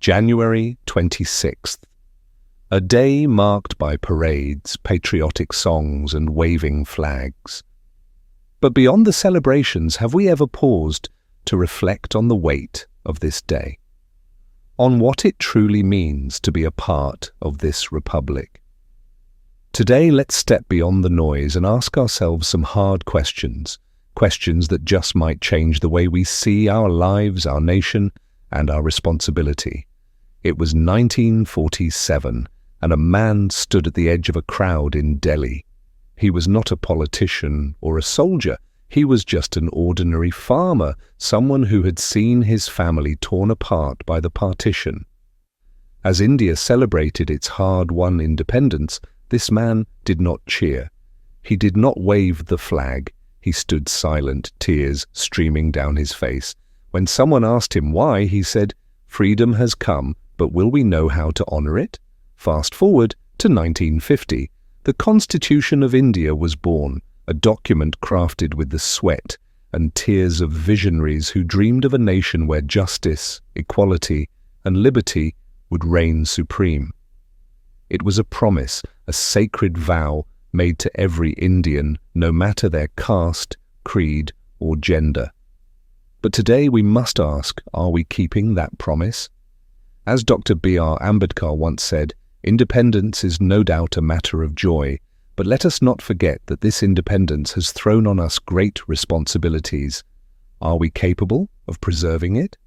January 26th. A day marked by parades, patriotic songs, and waving flags. But beyond the celebrations, have we ever paused to reflect on the weight of this day? On what it truly means to be a part of this republic? Today, let's step beyond the noise and ask ourselves some hard questions, questions that just might change the way we see our lives, our nation, and our responsibility. It was 1947, and a man stood at the edge of a crowd in Delhi. He was not a politician or a soldier. He was just an ordinary farmer, someone who had seen his family torn apart by the partition. As India celebrated its hard-won independence, this man did not cheer. He did not wave the flag. He stood silent, tears streaming down his face. When someone asked him why, he said, "Freedom has come, but will we know how to honor it?" Fast forward to 1950. The Constitution of India was born, a document crafted with the sweat and tears of visionaries who dreamed of a nation where justice, equality, and liberty would reign supreme. It was a promise, a sacred vow made to every Indian, no matter their caste, creed, or gender. But today we must ask, are we keeping that promise? As Dr. B.R. Ambedkar once said, independence is no doubt a matter of joy, but let us not forget that this independence has thrown on us great responsibilities. Are we capable of preserving it?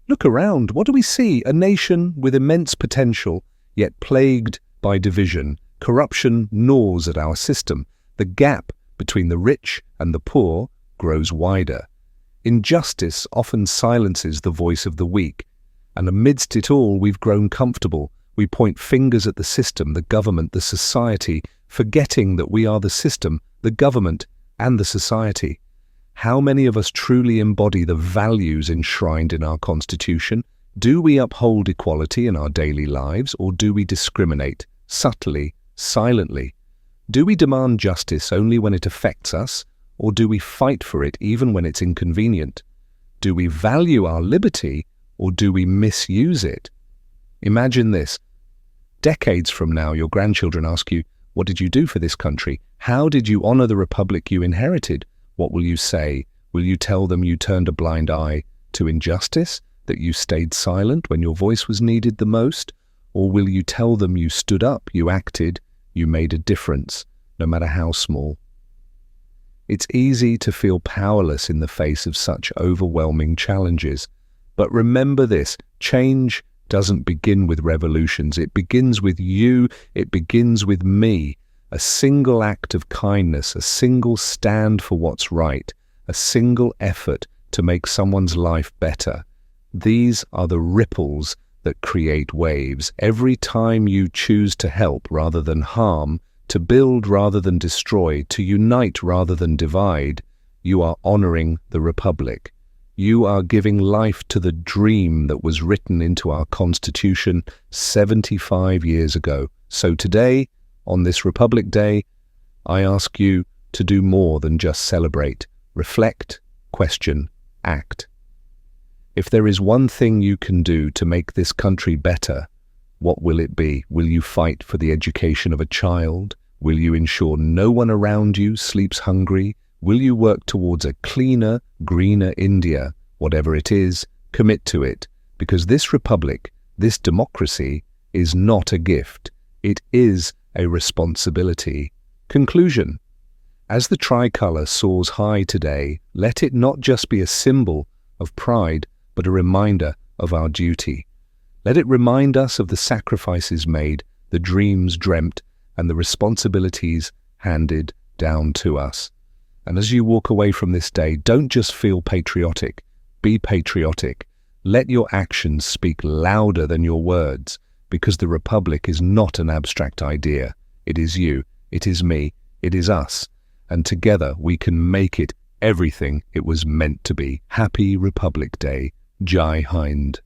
Look around. What do we see? A nation with immense potential, yet plagued by division. Corruption gnaws at our system. The gap between the rich and the poor grows wider. Injustice often silences the voice of the weak. And amidst it all, we've grown comfortable. We point fingers at the system, the government, the society, forgetting that we are the system, the government, and the society. How many of us truly embody the values enshrined in our Constitution? Do we uphold equality in our daily lives, or do we discriminate, subtly, silently? Do we demand justice only when it affects us, or do we fight for it even when it's inconvenient? Do we value our liberty, or do we misuse it? Imagine this. Decades from now, your grandchildren ask you, "What did you do for this country? How did you honor the republic you inherited?" What will you say? Will you tell them you turned a blind eye to injustice, that you stayed silent when your voice was needed the most? Or will you tell them you stood up, you acted, you made a difference, no matter how small? It's easy to feel powerless in the face of such overwhelming challenges. But remember this, change doesn't begin with revolutions. It begins with you. It begins with me. A single act of kindness, a single stand for what's right, a single effort to make someone's life better. These are the ripples that create waves. Every time you choose to help rather than harm, to build rather than destroy, to unite rather than divide, you are honoring the Republic. You are giving life to the dream that was written into our Constitution 75 years ago. So today, on this Republic Day, I ask you to do more than just celebrate. Reflect, question, act. If there is one thing you can do to make this country better, what will it be? Will you fight for the education of a child? Will you ensure no one around you sleeps hungry? Will you work towards a cleaner, greener India? Whatever it is, commit to it, because this republic, this democracy, is not a gift. It is a responsibility. Conclusion. As the tricolour soars high today, let it not just be a symbol of pride, but a reminder of our duty. Let it remind us of the sacrifices made, the dreams dreamt, and the responsibilities handed down to us. And as you walk away from this day, don't just feel patriotic, be patriotic. Let your actions speak louder than your words, because the Republic is not an abstract idea. It is you, it is me, it is us, and together we can make it everything it was meant to be. Happy Republic Day. Jai Hind.